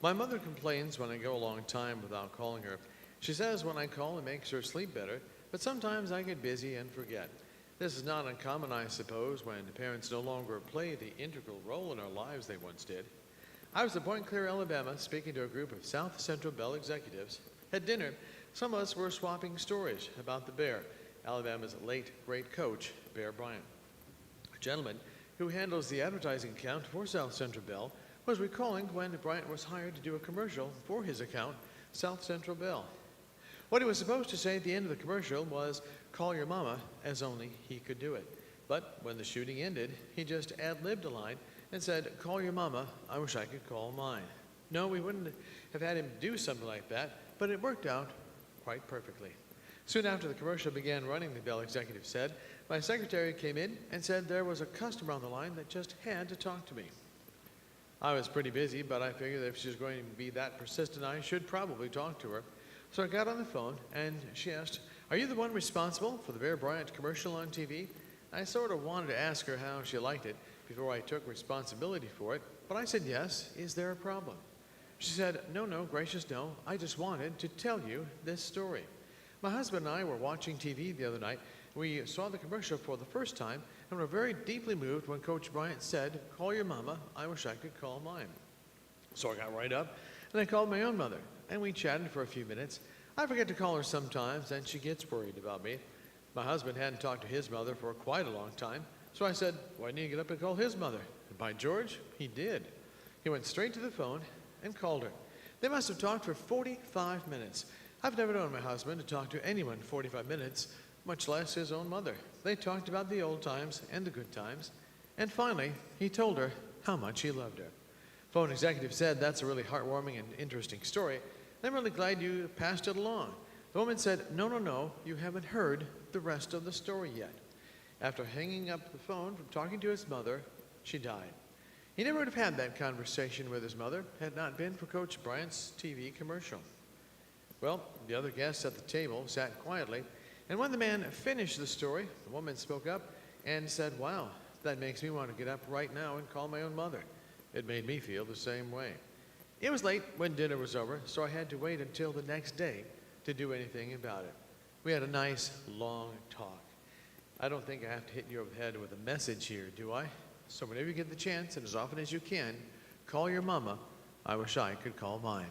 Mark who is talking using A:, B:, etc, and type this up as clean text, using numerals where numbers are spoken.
A: My mother complains when I go a long time without calling her. She says when I call it makes her sleep better, but sometimes I get busy and forget. This is not uncommon, I suppose, when parents no longer play the integral role in our lives they once did. I was at Point Clear, Alabama, speaking to a group of South Central Bell executives. At dinner, some of us were swapping stories about the Bear, Alabama's late great coach, Bear Bryant. A gentleman who handles the advertising account for South Central Bell was recalling when Bryant was hired to do a commercial for his account, South Central Bell. What he was supposed to say at the end of the commercial was, "Call your mama," as only he could do it. But when the shooting ended, he just ad-libbed a line and said, "Call your mama, I wish I could call mine." No, we wouldn't have had him do something like that, but it worked out quite perfectly. Soon after the commercial began running, the Bell executive said, my secretary came in and said there was a customer on the line that just had to talk to me. I was pretty busy, but I figured if she's going to be that persistent, I should probably talk to her. So I got on the phone, and she asked, "Are you the one responsible for the Bear Bryant commercial on TV?" I sort of wanted to ask her how she liked it before I took responsibility for it, but I said yes. Is there a problem? She said, no, gracious no. I just wanted to tell you this story. My husband and I were watching TV the other night. We saw the commercial for the first time and were very deeply moved when Coach Bryant said, "Call your mama, I wish I could call mine." So I got right up and I called my own mother, and we chatted for a few minutes. I forget to call her sometimes, and she gets worried about me. My husband hadn't talked to his mother for quite a long time, so I said, "Why didn't you get up and call his mother?" And by George, he did. He went straight to the phone and called her. They must have talked for 45 minutes. I've never known my husband to talk to anyone 45 minutes, much less his own mother. They talked about the old times and the good times, and finally, he told her how much he loved her. Phone executive said, "That's a really heartwarming and interesting story. I'm really glad you passed it along." The woman said, No, you haven't heard the rest of the story yet. After hanging up the phone from talking to his mother, she died. He never would have had that conversation with his mother had it not been for Coach Bryant's TV commercial. Well, the other guests at the table sat quietly, and when the man finished the story, the woman spoke up and said, "Wow, that makes me want to get up right now and call my own mother." It made me feel the same way. It was late when dinner was over, so I had to wait until the next day to do anything about it. We had a nice, long talk. I don't think I have to hit you over the head with a message here, do I? So whenever you get the chance, and as often as you can, call your mama, I wish I could call mine.